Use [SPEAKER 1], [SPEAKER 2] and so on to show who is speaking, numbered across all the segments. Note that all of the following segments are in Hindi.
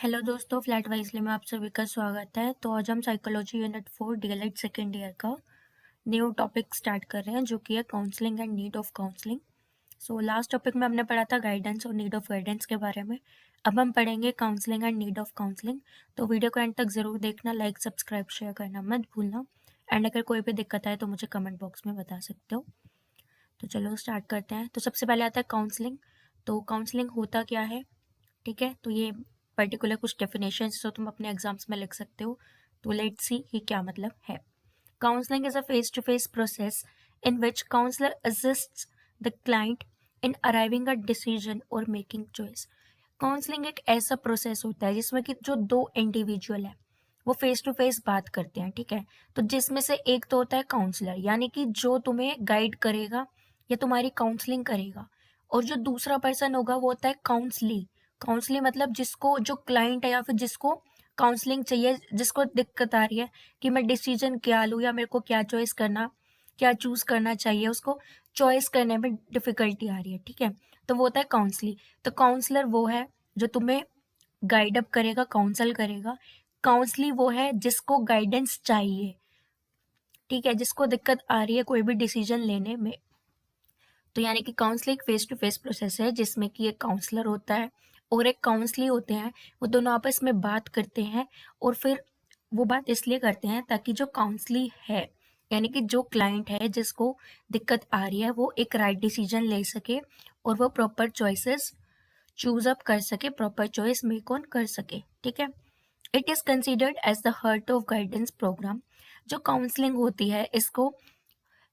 [SPEAKER 1] हेलो दोस्तों, फ्लैट वाइजली में आप सभी का स्वागत है। तो आज हम psychology unit 4 DElEd second year का न्यू टॉपिक स्टार्ट कर रहे हैं, जो कि है counselling and need of counselling. So last topic में हमने पढ़ा था गाइडेंस और नीड ऑफ गाइडेंस के बारे में। अब हम पढ़ेंगे counselling and need of counselling. तो वीडियो को एंड तक ज़रूर देखना, लाइक सब्सक्राइब शेयर करना मत भूलना। एंड अगर कोई भी दिक्कत आए तो मुझे कमेंट बॉक्स में बता सकते हो। तो चलो स्टार्ट करते हैं। तो सबसे पहले आता है काउंसलिंग। तो काउंसलिंग होता क्या है, ठीक है। तो ये पर्टिकुलर कुछ डेफिनेशंस जो तुम अपने एग्जाम्स में लिख सकते हो। तो लेट्स सी कि क्या मतलब है। Counselling is a face to face process in which counsellor assists the client in arriving a decision और मेकिंग चॉइस। काउंसलिंग एक ऐसा प्रोसेस होता है जिसमें कि जो दो इंडिविजुअल है वो फेस टू फेस बात करते हैं, ठीक है। तो जिसमें से एक तो होता है काउंसलर, यानी कि जो तुम्हें गाइड करेगा या तुम्हारी काउंसलिंग करेगा, और जो दूसरा पर्सन होगा वो होता है काउंसली। काउंसली मतलब जिसको, जो क्लाइंट है या फिर जिसको काउंसलिंग चाहिए, जिसको दिक्कत आ रही है कि मैं डिसीजन क्या लूँ या मेरे को क्या चॉइस करना, क्या चूज करना चाहिए, उसको चॉइस करने में डिफिकल्टी आ रही है, ठीक है। तो वो होता है काउंसली। तो काउंसलर वो है जो तुम्हें गाइड अप करेगा, काउंसल करेगा। काउंसली वो है जिसको गाइडेंस चाहिए, ठीक है, जिसको दिक्कत आ रही है कोई भी डिसीजन लेने में। तो यानी कि counselling face to face process है जिसमें कि एक काउंसलर होता है और एक काउंसली होते हैं। वो दोनों आपस में बात करते हैं, और फिर वो बात इसलिए करते हैं ताकि जो काउंसली है, यानी कि जो क्लाइंट है जिसको दिक्कत आ रही है, वो एक राइट डिसीजन ले सके और वो प्रॉपर चॉइसेस चूज अप कर सके, प्रॉपर चॉइस मेक ऑन कर सके, ठीक है। It is considered as the heart of guidance programme. जो काउंसलिंग होती है इसको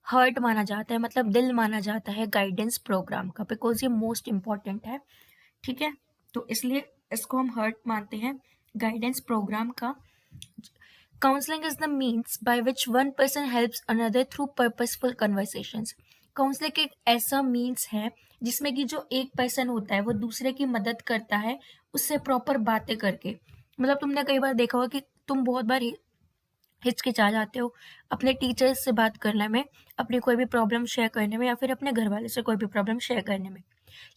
[SPEAKER 1] हार्ट माना जाता है, मतलब दिल माना जाता है गाइडेंस प्रोग्राम का, बिकॉज ये मोस्ट इम्पॉर्टेंट है, ठीक है। तो इसलिए इसको हम हार्ट मानते हैं गाइडेंस प्रोग्राम का। Counselling is the means by which one person helps another through purposeful conversations. Counselling एक ऐसा मीन्स है जिसमें कि जो एक पर्सन होता है वो दूसरे की मदद करता है, उससे प्रॉपर बातें करके। मतलब तुमने कई बार देखा होगा कि तुम बहुत बार हिचकिचा जाते हो अपने टीचर्स से बात करने में, अपनी कोई भी प्रॉब्लम शेयर करने में, या फिर अपने घर वाले से कोई भी प्रॉब्लम शेयर करने में।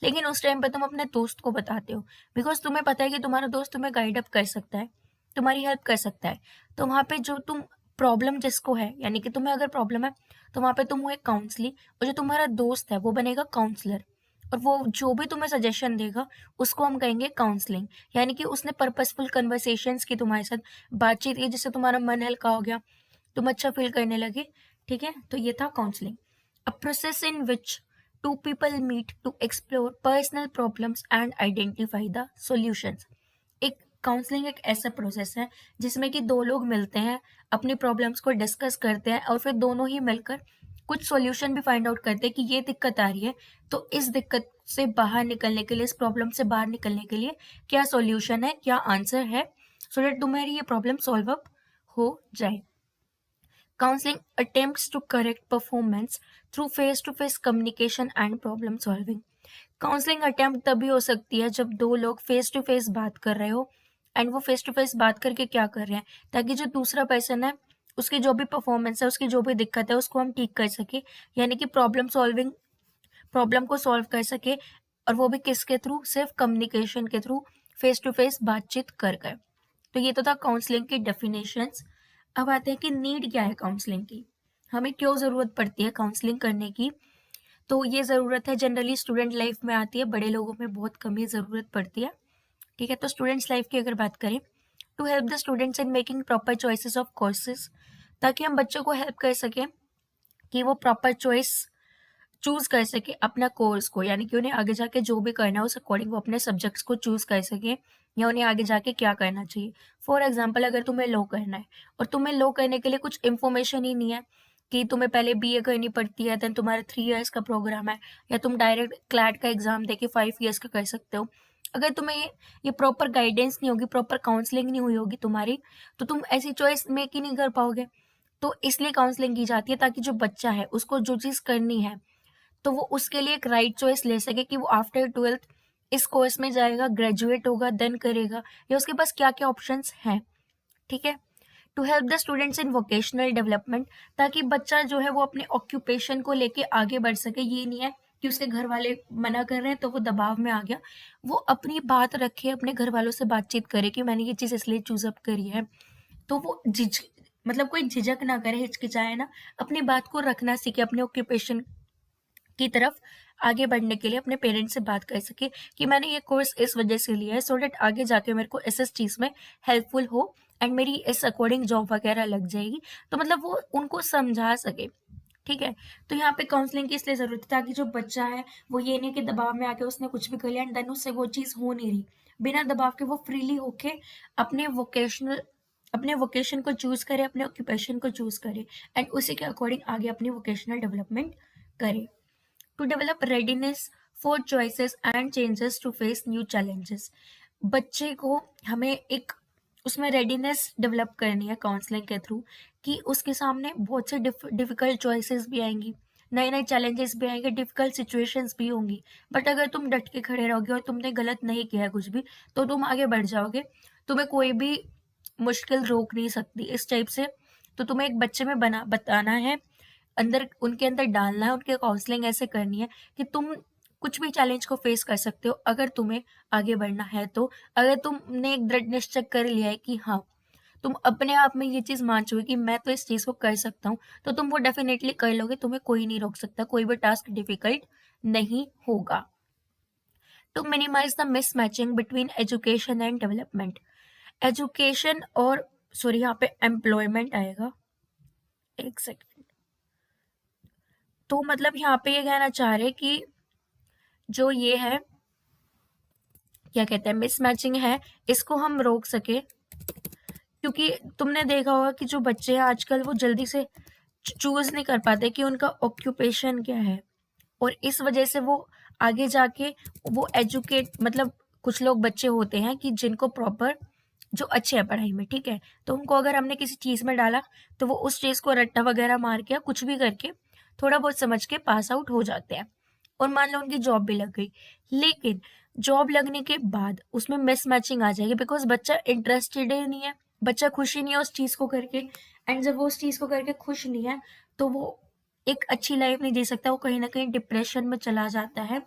[SPEAKER 1] लेकिन उस टाइम पर तुम अपने दोस्त को बताते हो, बिकॉज तुम्हें पता है कि तुम्हारा दोस्त तुम्हें गाइड अप कर सकता है, तुम्हारी हेल्प कर सकता है। तो वहाँ पे जो तुम प्रॉब्लम जिसको है, यानी कि तुम्हें अगर प्रॉब्लम है, तो वहाँ पे तुम हो एक काउंसली, और जो तुम्हारा दोस्त है वो बनेगा काउंसलर, और वो जो भी तुम्हें सजेशन देगा उसको हम कहेंगे काउंसलिंग। यानी कि उसने पर्पसफुल कन्वर्सेशंस की तुम्हारे साथ, बातचीत की, जिससे तुम्हारा मन हल्का हो गया, तुम अच्छा फील करने लगे, ठीक है। तो ये था counselling. A process in which two people meet to explore personal problems and identify the solutions. एक काउंसलिंग एक ऐसा प्रोसेस है जिसमें कि दो लोग मिलते हैं, अपनी प्रॉब्लम्स को डिस्कस करते हैं, और फिर दोनों ही मिलकर कुछ सॉल्यूशन भी फाइंड आउट करते हैं कि ये दिक्कत आ रही है, तो इस दिक्कत से बाहर निकलने के लिए, इस प्रॉब्लम से बाहर निकलने के लिए क्या सॉल्यूशन है, क्या आंसर है, सो दैट तुम्हारी ये प्रॉब्लम सॉल्व अप हो जाए। Counselling attempts to correct performance through face to face communication and problem solving. Counselling attempt तभी हो सकती है जब दो लोग फेस टू फेस बात कर रहे हो, एंड वो फेस टू फेस बात करके क्या कर रहे हैं, ताकि जो दूसरा पर्सन है उसकी जो भी परफॉर्मेंस है, उसकी जो भी दिक्कत है, उसको हम ठीक कर सके, यानी कि प्रॉब्लम सॉल्विंग, प्रॉब्लम को सॉल्व कर सके। और वो भी किसके थ्रू, सिर्फ कम्युनिकेशन के थ्रू, फेस टू फेस बातचीत कर कर। तो ये तो था काउंसलिंग की डेफिनेशंस। अब आते हैं कि नीड क्या है काउंसलिंग की, हमें क्यों ज़रूरत पड़ती है काउंसलिंग करने की। तो ये ज़रूरत है जनरली स्टूडेंट लाइफ में आती है, बड़े लोगों में बहुत कम ही ज़रूरत पड़ती है, ठीक है। तो स्टूडेंट्स लाइफ की अगर बात करें, to help the students in making proper choices of courses, ताकि हम बच्चों को हेल्प कर सकें कि वो प्रॉपर चॉइस चूज कर सके अपना कोर्स को, यानी कि उन्हें आगे जाके जो भी करना है उस अकॉर्डिंग वो अपने सब्जेक्ट्स को चूज कर सके, या उन्हें आगे जाके क्या करना चाहिए। फॉर एग्जाम्पल, अगर तुम्हें लॉ करना है और तुम्हें लॉ करने के लिए कुछ इन्फॉर्मेशन ही नहीं है, कि तुम्हें पहले बीए करनी पड़ती है, देन तुम्हारा 3 इयर्स का प्रोग्राम है, या तुम डायरेक्ट क्लैट का एग्जाम देके 5 इयर्स का कर सकते हो। अगर तुम्हें ये प्रॉपर गाइडेंस नहीं होगी, प्रॉपर काउंसलिंग नहीं हुई होगी तुम्हारी, तो तुम ऐसी चॉइस मेक ही नहीं कर पाओगे। तो इसलिए काउंसलिंग की जाती है, ताकि जो बच्चा है उसको जो चीज़ करनी है, तो वो उसके लिए एक राइट चॉइस ले सके कि वो आफ्टर 12th इस कोर्स में जाएगा, ग्रेजुएट होगा, देन करेगा, या उसके पास क्या क्या ऑप्शंस हैं, ठीक है। To help the students in vocational development, ताकि बच्चा जो है वो अपने ऑक्यूपेशन को लेके आगे बढ़ सके। ये नहीं है कि उसके घर वाले मना कर रहे हैं तो वो दबाव में आ गया, वो अपनी बात रखे, अपने घर वालों से बातचीत करे कि मैंने ये चीज़ इसलिए चूज़ अप करी है। तो वो मतलब कोई झिझक ना करे, हिचकिचाए ना, अपनी बात को रखना सीखे, अपने ऑक्यूपेशन की तरफ आगे बढ़ने के लिए अपने पेरेंट्स से बात कर सके कि मैंने ये कोर्स इस वजह से लिया है, सो दैट आगे जाके मेरे को इस चीज़ में हेल्पफुल हो एंड मेरी इस अकॉर्डिंग जॉब वगैरह लग जाएगी। तो मतलब वो उनको समझा सके, ठीक है। तो यहाँ पे काउंसलिंग की इसलिए ज़रूरत है ताकि जो बच्चा है वो ये नहीं कि दबाव में आके उसने कुछ भी कर लिया एंड देन उससे वो चीज़ हो नहीं रही, बिना दबाव के वो फ्रीली होके अपने वोकेशन को चूज़ करे, अपने ऑक्यूपेशन को चूज़ करे एंड उसी के अकॉर्डिंग आगे अपनी वोकेशनल डेवलपमेंट करे। To develop readiness for choices and changes to face new challenges, बच्चे को हमें एक उसमें रेडीनेस डेवलप करनी है काउंसलिंग के थ्रू कि उसके सामने बहुत से डिफिकल्ट चॉइसेस भी आएंगी, नए नए चैलेंजेस भी आएंगे, डिफिकल्ट सिचुएशंस भी होंगी, बट अगर तुम डट के खड़े रहोगे और तुमने गलत नहीं किया है कुछ भी, तो तुम आगे बढ़ जाओगे, तुम्हें कोई भी मुश्किल रोक नहीं सकती इस टाइप से। तो तुम्हें एक बच्चे में बताना है, अंदर उनके अंदर डालना है, उनके काउंसलिंग ऐसे करनी है कि तुम कुछ भी चैलेंज को फेस कर सकते हो अगर तुम्हें आगे बढ़ना है। तो अगर तुमने एक दृढ़ निश्चय कर लिया है कि हाँ, तुम अपने आप में ये चीज मान चुके कि मैं तो इस चीज को कर सकता हूँ, तो तुम वो डेफिनेटली कर लोगे, तुम्हें कोई नहीं रोक सकता, कोई भी टास्क डिफिकल्ट नहीं होगा। To minimise the mismatching between education and development, education और सॉरी यहाँ पे एम्प्लॉयमेंट आएगा, एक सेकेंड। तो मतलब यहाँ पे ये कहना चाह रहे कि जो ये है क्या कहते हैं मिसमैचिंग है, इसको हम रोक सके, क्योंकि तुमने देखा होगा कि जो बच्चे हैं आजकल वो जल्दी से चूज नहीं कर पाते कि उनका ऑक्यूपेशन क्या है, और इस वजह से वो आगे जाके वो एजुकेट मतलब कुछ लोग बच्चे होते हैं कि जिनको प्रॉपर जो अच्छे हैं पढ़ाई में, ठीक है, तो उनको अगर हमने किसी चीज में डाला तो वो उस चीज को रट्टा वगैरह मार के या कुछ भी करके थोड़ा बहुत समझ के पास आउट हो जाते हैं, और मान लो उनकी जॉब भी लग गई, लेकिन जॉब लगने के बाद उसमें मिसमैचिंग आ जाएगी बिकॉज बच्चा इंटरेस्टेड ही नहीं है, बच्चा खुश ही नहीं है उस चीज को करके, एंड जब वो उस चीज को करके खुश नहीं है तो वो एक अच्छी लाइफ नहीं जी सकता, वो कहीं ना कहीं डिप्रेशन में चला जाता है।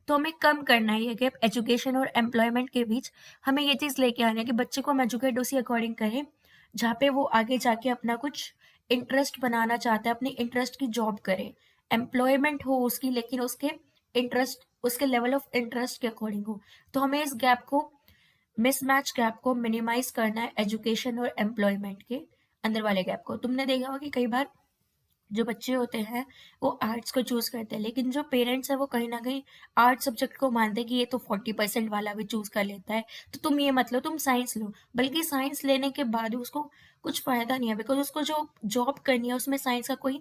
[SPEAKER 1] तो हमें कम करना है ये गैप एजुकेशन और एम्प्लॉयमेंट के बीच, हमें ये चीज लेके आनी है कि बच्चे को हम एजुकेट उसी अकॉर्डिंग करें जहाँ पे वो आगे जाके अपना कुछ इंटरेस्ट बनाना चाहता है, अपनी इंटरेस्ट की जॉब करे, एम्प्लॉयमेंट हो उसकी लेकिन उसके इंटरेस्ट, उसके लेवल ऑफ इंटरेस्ट के अकॉर्डिंग हो। तो हमें इस गैप को, मिसमैच गैप को मिनिमाइज करना है एजुकेशन और एम्प्लॉयमेंट के अंदर वाले गैप को। तुमने देखा होगा कि कई बार जो बच्चे होते हैं वो आर्ट्स को चूज करते हैं, लेकिन जो पेरेंट्स है वो कहीं ना कहीं आर्ट सब्जेक्ट को मानते हैं कि ये तो 40% वाला भी चूज कर लेता है, तो तुम ये मत लो, तुम साइंस लो, बल्कि साइंस लेने के बाद उसको कुछ फायदा नहीं है बिकॉज उसको जो जॉब करनी है उसमें साइंस का कोई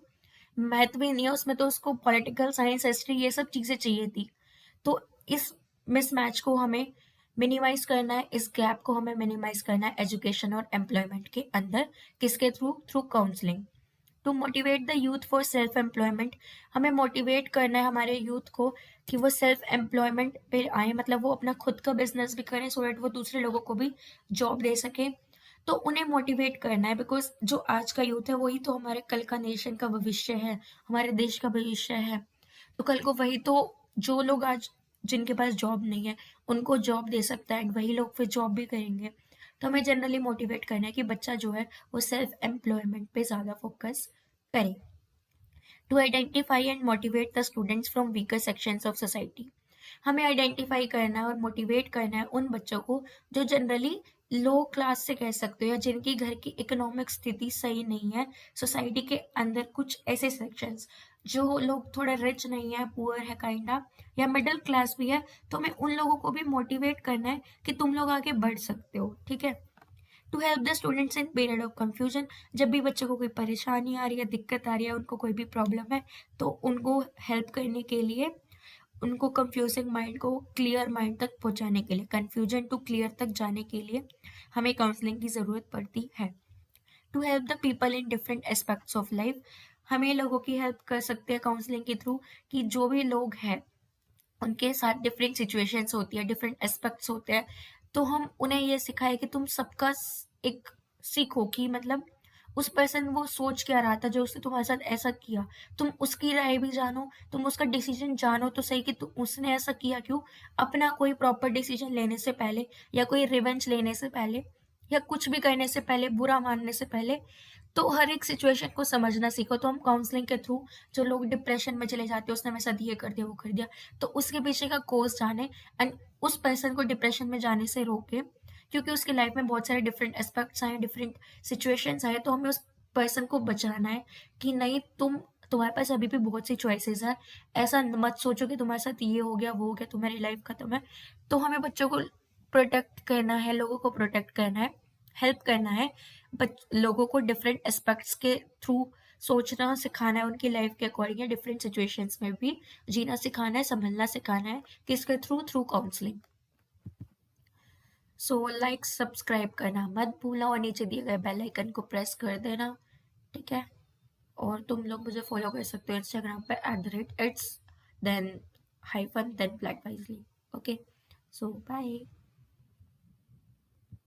[SPEAKER 1] महत्व ही नहीं है, उसमें तो उसको पॉलिटिकल साइंस, हिस्ट्री, ये सब चीजें चाहिए थी। तो इस मिसमैच को हमें मिनिमाइज करना है, इस गैप को हमें मिनिमाइज करना है एजुकेशन और एम्प्लॉयमेंट के अंदर, किसके थ्रू, through counselling. To motivate the youth for self employment, motivate मोटिवेट करना है हमारे यूथ को कि वो सेल्फ एम्प्लॉयमेंट पे आए, मतलब वो अपना खुद का बिजनेस भी करें सो दैट वो दूसरे लोगों को भी जॉब दे सके। तो उन्हें मोटिवेट करना है बिकॉज जो आज का यूथ है वही तो हमारे कल का नेशन का भविष्य है, हमारे देश का भविष्य है। तो कल को वही तो, जो लोग आज जिनके पास जॉब नहीं है उनको जॉब दे सकता है, वही लोग फिर जॉब भी करेंगे। तो हमें जनरली मोटिवेट करना है कि बच्चा जो है वो सेल्फ एम्प्लॉयमेंट पे ज़्यादा फोकस करे। To identify and motivate the students from weaker sections of society, हमें आइडेंटिफाई करना है और मोटिवेट करना है उन बच्चों को जो जनरली लो क्लास से कह सकते हो या जिनकी घर की इकोनॉमिक स्थिति सही नहीं है, सोसाइटी के अंदर कुछ ऐसे सेक्शंस जो लोग थोड़े रिच नहीं है, पुअर है काइंडा, या मिडिल क्लास भी है, तो हमें उन लोगों को भी मोटिवेट करना है कि तुम लोग आगे बढ़ सकते हो, ठीक है। To help the students in period of confusion, जब भी बच्चों को कोई परेशानी आ रही है, दिक्कत आ रही है, उनको कोई भी प्रॉब्लम है, तो उनको हेल्प करने के लिए, उनको कंफ्यूजिंग माइंड को क्लियर माइंड तक पहुंचाने के लिए, कंफ्यूजन टू क्लियर तक जाने के लिए हमें काउंसलिंग की ज़रूरत पड़ती है। To help the people in different aspects of life, हमें लोगों की हेल्प कर सकते हैं काउंसलिंग के थ्रू कि जो भी लोग हैं उनके साथ डिफरेंट सिचुएशंस होती है, डिफरेंट एस्पेक्ट्स होते हैं, तो हम उन्हें ये सिखाए कि तुम सबका एक सीखो कि मतलब उस पर्सन वो सोच क्या रहा था जो उसने तुम्हारे साथ ऐसा किया। तुम उसकी राय भी जानो, तुम उसका डिसीजन जानो तो सही कि उसने ऐसा किया क्यों। अपना कोई प्रॉपर डिसीजन लेने से पहले या कोई रिवेंज लेने से पहले या कुछ भी करने से पहले, बुरा मानने से पहले, तो हर एक सिचुएशन को समझना सीखो। तो हम काउंसलिंग के थ्रू जो लोग डिप्रेशन में चले जाते हैं, उसने मेरे साथ ये कर दिया, वो कर दिया, तो उसके पीछे का कॉज जाने एंड उस पर्सन को डिप्रेशन में जाने से रोके, क्योंकि उसकी लाइफ में बहुत सारे डिफरेंट एस्पेक्ट्स आए, डिफरेंट सिचुएशंस आए, तो हमें उस पर्सन को बचाना है कि नहीं, तुम्हारे पास अभी भी बहुत सी चॉइसेस है। ऐसा मत सोचो कि तुम्हारे साथ ये हो गया, वो हो गया, तुम्हारी लाइफ खत्म है। तो हमें बच्चों को प्रोटेक्ट करना है, लोगों को प्रोटेक्ट करना है, हेल्प करना है, लोगों को डिफरेंट एस्पेक्ट्स के थ्रू सोचना सिखाना है, उनकी लाइफ के अकॉर्डिंग या डिफरेंट सिचुएशंस में भी जीना सिखाना है, संभलना सिखाना है, किसके through counselling. So like subscribe करना मत भूलना और नीचे दिए गए बेल आइकन को प्रेस कर देना, ठीक है। और तुम लोग मुझे फॉलो कर सकते हो इंस्टाग्राम पे @its then hyphen then black wisely। Okay, so bye.